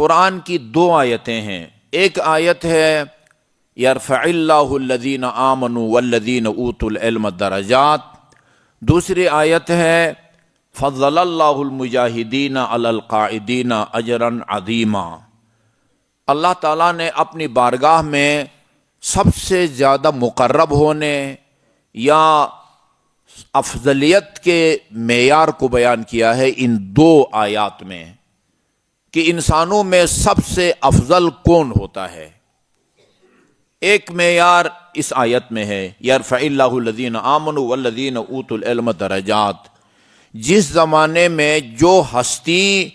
قرآن کی دو آیتیں ہیں. ایک آیت ہے یرفع اللہ الذین آمنوا والذین اوتوا العلم درجات. دوسری آیت ہے فضل اللہ المجاہدین علی القاعدین اجرا عظیما. اللہ تعالیٰ نے اپنی بارگاہ میں سب سے زیادہ مقرب ہونے یا افضلیت کے معیار کو بیان کیا ہے ان دو آیات میں کہ انسانوں میں سب سے افضل کون ہوتا ہے. ایک معیار اس آیت میں ہے یرفع اللہ الذین آمنوا والذین اوتوا العلم درجات. جس زمانے میں جو ہستی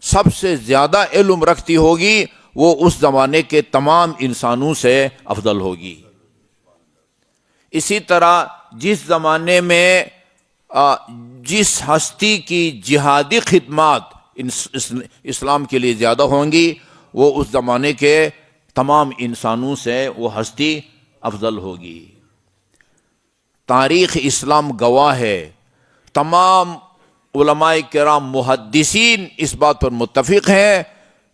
سب سے زیادہ علم رکھتی ہوگی وہ اس زمانے کے تمام انسانوں سے افضل ہوگی. اسی طرح جس زمانے میں جس ہستی کی جہادی خدمات اسلام کے لیے زیادہ ہوں گی وہ اس زمانے کے تمام انسانوں سے وہ ہستی افضل ہوگی. تاریخ اسلام گواہ ہے. تمام علماء کرام محدثین اس بات پر متفق ہیں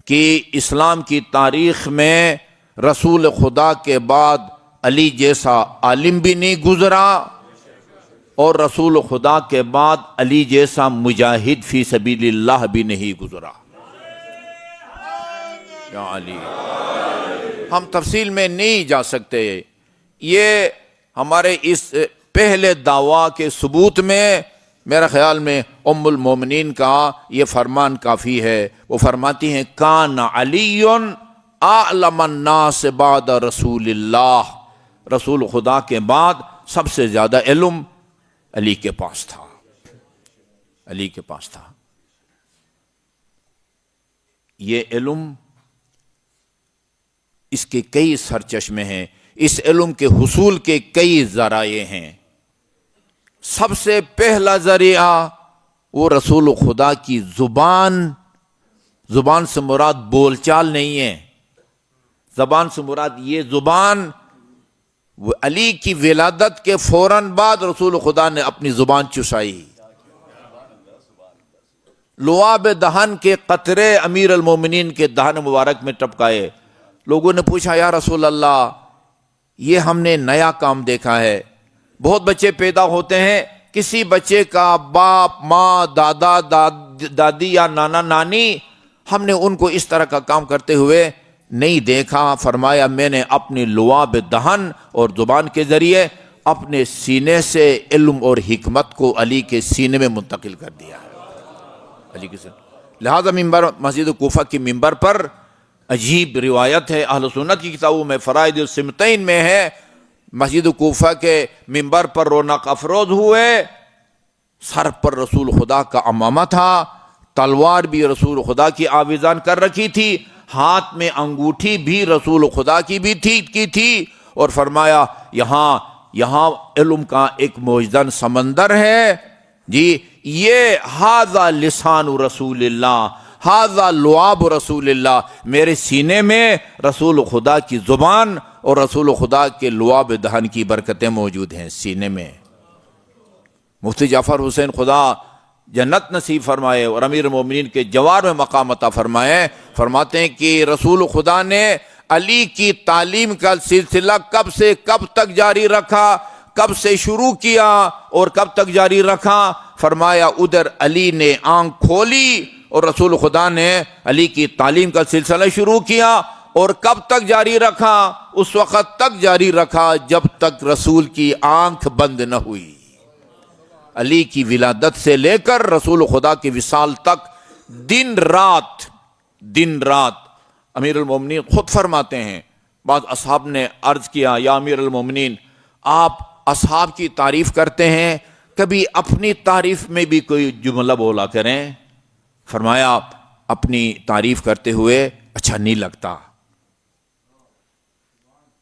کہ اسلام کی تاریخ میں رسول خدا کے بعد علی جیسا عالم بھی نہیں گزرا اور رسول خدا کے بعد علی جیسا مجاہد فی سبیل اللہ بھی نہیں گزرا. یا علی. ہم تفصیل میں نہیں جا سکتے. یہ ہمارے اس پہلے دعویٰ کے ثبوت میں میرا خیال میں ام المومنین کا یہ فرمان کافی ہے. وہ فرماتی ہیں کان علی اعلم الناس بعد رسول اللہ. رسول خدا کے بعد سب سے زیادہ علم علی کے پاس تھا. علی کے پاس تھا. یہ علم اس کے کئی سرچشمے ہیں. اس علم کے حصول کے کئی ذرائع ہیں. سب سے پہلا ذریعہ وہ رسول خدا کی زبان سے مراد بول چال نہیں ہے. زبان سے مراد یہ زبان وہ علی کی ولادت کے فوراً بعد رسول خدا نے اپنی زبان چسائی. لعاب دہن کے قطرے امیر المومنین کے دہن مبارک میں ٹپکائے. لوگوں نے پوچھا یا رسول اللہ یہ ہم نے نیا کام دیکھا ہے. بہت بچے پیدا ہوتے ہیں, کسی بچے کا باپ ماں دادا دادی یا نانا نانی ہم نے ان کو اس طرح کا کام کرتے ہوئے نہیں دیکھا. فرمایا میں نے اپنی لعاب دہن اور زبان کے ذریعے اپنے سینے سے علم اور حکمت کو علی کے سینے میں منتقل کر دیا. علی کے سینے. لہذا ممبر مسجد کوفہ کی ممبر پر عجیب روایت ہے. اہل سنت کی کتابوں میں فرائض السمتین میں ہے مسجد کوفہ کے ممبر پر رونق افروز ہوئے. سر پر رسول خدا کا عمامہ تھا, تلوار بھی رسول خدا کی آویزان کر رکھی تھی, ہاتھ میں انگوٹھی بھی رسول خدا کی بھی تھی اور فرمایا یہاں علم کا ایک موجزن سمندر ہے جی. یہ ھذا لسان رسول اللہ ھذا لعاب رسول اللہ. میرے سینے میں رسول خدا کی زبان اور رسول خدا کے لعاب دہن کی برکتیں موجود ہیں سینے میں. مفتی جعفر حسین خدا جنت نصیب فرمائے اور امیر المومنین کے جوار میں مقام عطا فرمائے. فرماتے ہیں کہ رسول خدا نے علی کی تعلیم کا سلسلہ کب سے کب تک جاری رکھا, کب سے شروع کیا اور کب تک جاری رکھا. فرمایا ادھر علی نے آنکھ کھولی اور رسول خدا نے علی کی تعلیم کا سلسلہ شروع کیا اور کب تک جاری رکھا؟ اس وقت تک جاری رکھا جب تک رسول کی آنکھ بند نہ ہوئی. علی کی ولادت سے لے کر رسول خدا کی وصال تک دن رات امیر المومنین خود فرماتے ہیں. بعض اصحاب نے عرض کیا یا امیر المومنین آپ اصحاب کی تعریف کرتے ہیں, کبھی اپنی تعریف میں بھی کوئی جملہ بولا کریں. فرمایا اپنی تعریف کرتے ہوئے اچھا نہیں لگتا.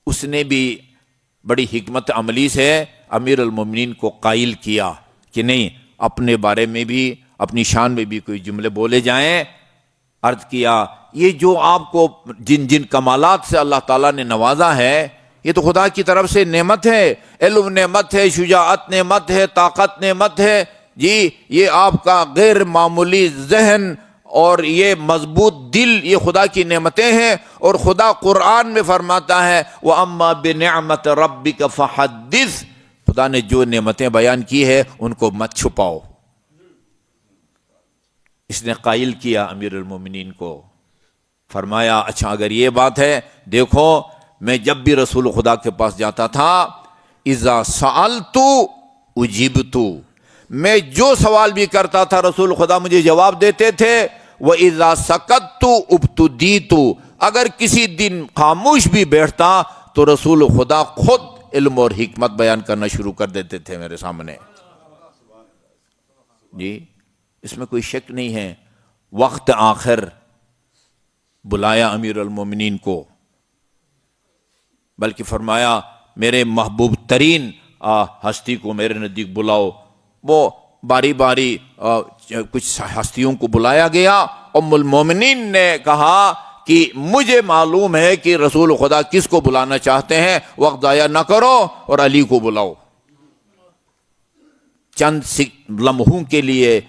اس نے بھی بڑی حکمت عملی سے امیر المومنین کو قائل کیا کہ نہیں, اپنے بارے میں بھی اپنی شان میں بھی کوئی جملے بولے جائیں. عرض کیا یہ جو آپ کو جن کمالات سے اللہ تعالیٰ نے نوازا ہے یہ تو خدا کی طرف سے نعمت ہے. علم نعمت ہے, شجاعت نعمت ہے, طاقت نعمت ہے جی. یہ آپ کا غیر معمولی ذہن اور یہ مضبوط دل یہ خدا کی نعمتیں ہیں، اور خدا قرآن میں فرماتا ہے وَأَمَّا بِنِعْمَةِ رَبِّكَ فَحَدِّثْ، خدا نے جو نعمتیں بیان کی ہے ان کو مت چھپاؤ۔ اس نے قائل کیا امیر المومنین کو، فرمایا اچھا اگر یہ بات ہے، دیکھو میں جب بھی رسول خدا کے پاس جاتا تھا اذا سألت اجبت، میں جو سوال بھی کرتا تھا رسول خدا مجھے جواب دیتے تھے، وَإِذَا سَكَتْتُ اُبْتُدِيتُ، اگر کسی دن خاموش بھی بیٹھتا تو رسول خدا خود علم اور حکمت بیان کرنا شروع کر دیتے تھے میرے سامنے۔ جی اس میں کوئی شک نہیں ہے، وقت آخر بلایا امیر المومنین کو، بلکہ فرمایا میرے محبوب ترین ہستی کو میرے نزدیک بلاؤ۔ وہ باری باری کچھ ہستیوں کو بلایا گیا۔ ام المومنین نے کہا کہ مجھے معلوم ہے کہ رسول خدا کس کو بلانا چاہتے ہیں، وقت ضائع نہ کرو اور علی کو بلاؤ۔ چند لمحوں کے لیے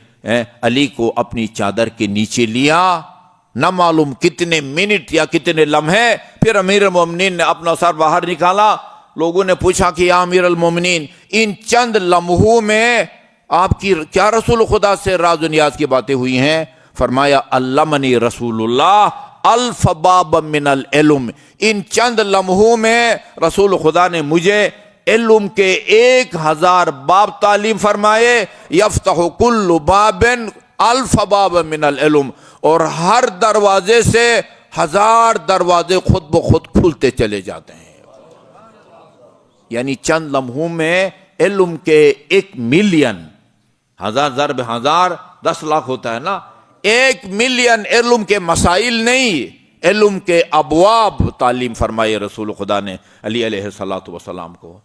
علی کو اپنی چادر کے نیچے لیا، نہ معلوم کتنے منٹ یا کتنے لمحے، پھر امیر المومنین نے اپنا سر باہر نکالا۔ لوگوں نے پوچھا کہ یا امیر المومنین ان چند لمحوں میں آپ کی کیا رسول خدا سے راز و نیاز کی باتیں ہوئی ہیں؟ فرمایا علمنی رسول اللہ الف باب من العلم، ان چند لمحوں میں رسول خدا نے مجھے علم کے 1000 باب تعلیم فرمائے، یفتح کل باب الف باب من العلم، اور ہر دروازے سے 1000 دروازے خود بخود کھلتے چلے جاتے ہیں۔ یعنی چند لمحوں میں علم کے 1 ملین، 1000 ضرب 1000 10 لاکھ ہوتا ہے نا، 1 ملین علم کے مسائل نہیں، علم کے ابواب تعلیم فرمائے رسول خدا نے علی علیہ السلام کو۔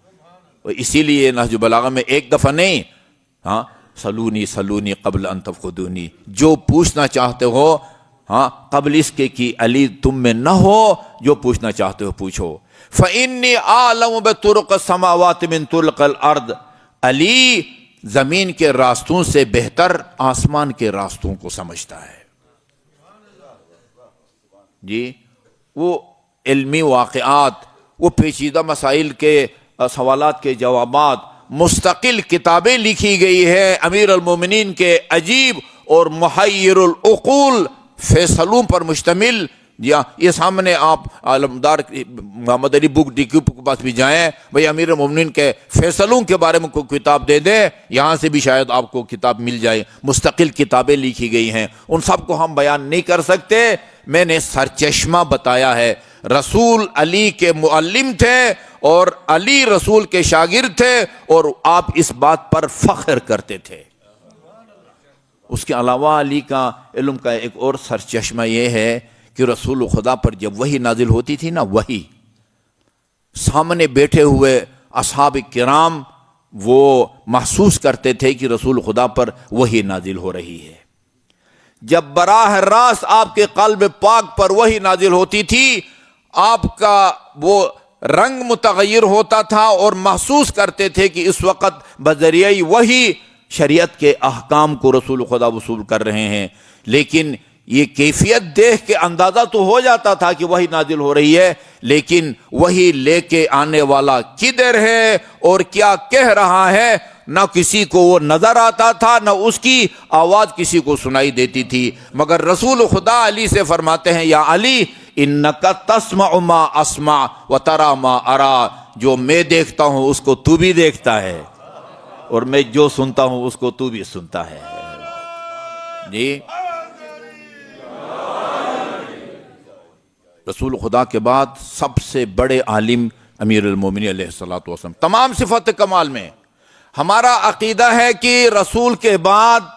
اسی لیے نہج البلاغہ میں ایک دفعہ نہیں، ہاں سلونی سلونی قبل ان تفقدونی، جو پوچھنا چاہتے ہو ہاں قبل اس کے کہ علی تم میں نہ ہو، جو پوچھنا چاہتے ہو پوچھو۔ فإنی أعلم بطرق السماوات من طرق الارض، علی زمین کے راستوں سے بہتر آسمان کے راستوں کو سمجھتا ہے۔ جی وہ علمی واقعات، وہ پیچیدہ مسائل کے سوالات کے جوابات، مستقل کتابیں لکھی گئی ہے امیر المومنین کے عجیب اور محیر العقول فیصلوں پر مشتمل۔ یہ سامنے آپ عالمدار محمد علی بک ڈیکو کے پاس بھی جائیں، بھئی امیر المومنین کے فیصلوں کے بارے میں کوئی کتاب دے دیں، یہاں سے بھی شاید آپ کو کتاب مل جائے۔ مستقل کتابیں لکھی گئی ہیں، ان سب کو ہم بیان نہیں کر سکتے، میں نے سرچشمہ بتایا ہے۔ رسول علی کے معلم تھے اور علی رسول کے شاگرد تھے، اور آپ اس بات پر فخر کرتے تھے۔ اس کے علاوہ علی کا علم کا ایک اور سرچشمہ یہ ہے کہ رسول خدا پر جب وحی نازل ہوتی تھی نا، وحی سامنے بیٹھے ہوئے اصحاب کرام وہ محسوس کرتے تھے کہ رسول خدا پر وحی نازل ہو رہی ہے۔ جب براہ راست آپ کے قلب پاک پر وحی نازل ہوتی تھی، آپ کا وہ رنگ متغیر ہوتا تھا اور محسوس کرتے تھے کہ اس وقت بذریعہ وحی شریعت کے احکام کو رسول خدا وصول کر رہے ہیں۔ لیکن یہ کیفیت دیکھ کے اندازہ تو ہو جاتا تھا کہ وحی نازل ہو رہی ہے، لیکن وحی لے کے آنے والا کدھر ہے اور کیا کہہ رہا ہے نہ کسی کو وہ نظر آتا تھا، نہ اس کی آواز کسی کو سنائی دیتی تھی۔ مگر رسول خدا علی سے فرماتے ہیں یا علی انک تسمع ما اسمع وترى ما ارى، جو میں دیکھتا ہوں اس کو تو بھی دیکھتا ہے، اور میں جو سنتا ہوں اس کو تو بھی سنتا ہے۔ جی رسول خدا کے بعد سب سے بڑے عالم امیر المومنین علیہ السلام، تمام صفات کمال میں۔ ہمارا عقیدہ ہے کہ رسول کے بعد،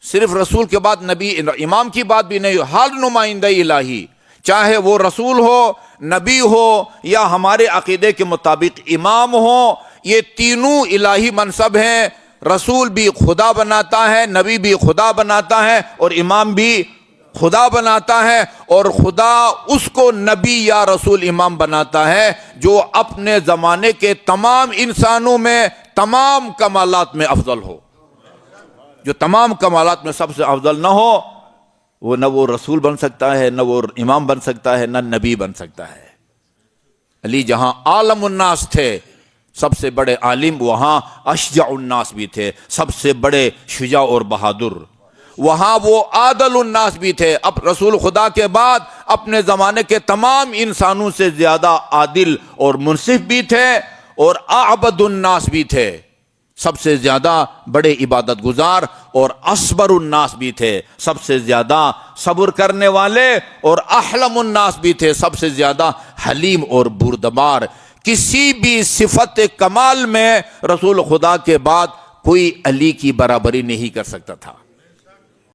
صرف رسول کے بعد نبی امام کی بات بھی نہیں، ہر نمائندہ الہی، چاہے وہ رسول ہو، نبی ہو، یا ہمارے عقیدے کے مطابق امام ہو، یہ تینوں الہی منصب ہیں۔ رسول بھی خدا بناتا ہے، نبی بھی خدا بناتا ہے، اور امام بھی خدا بناتا ہے، اور خدا اس کو نبی یا رسول امام بناتا ہے جو اپنے زمانے کے تمام انسانوں میں تمام کمالات میں افضل ہو۔ جو تمام کمالات میں سب سے افضل نہ ہو، وہ نہ وہ رسول بن سکتا ہے، نہ وہ امام بن سکتا ہے، نہ نبی بن سکتا ہے۔ علی جہاں عالم الناس تھے، سب سے بڑے عالم، وہاں اشجع الناس بھی تھے، سب سے بڑے شجاع اور بہادر۔ وہاں وہ عادل الناس بھی تھے، اب رسول خدا کے بعد اپنے زمانے کے تمام انسانوں سے زیادہ عادل اور منصف بھی تھے، اور اعبد الناس بھی تھے، سب سے زیادہ بڑے عبادت گزار، اور اصبر الناس بھی تھے، سب سے زیادہ صبر کرنے والے، اور احلم الناس بھی تھے، سب سے زیادہ حلیم اور بردبار۔ کسی بھی صفت کمال میں رسول خدا کے بعد کوئی علی کی برابری نہیں کر سکتا تھا۔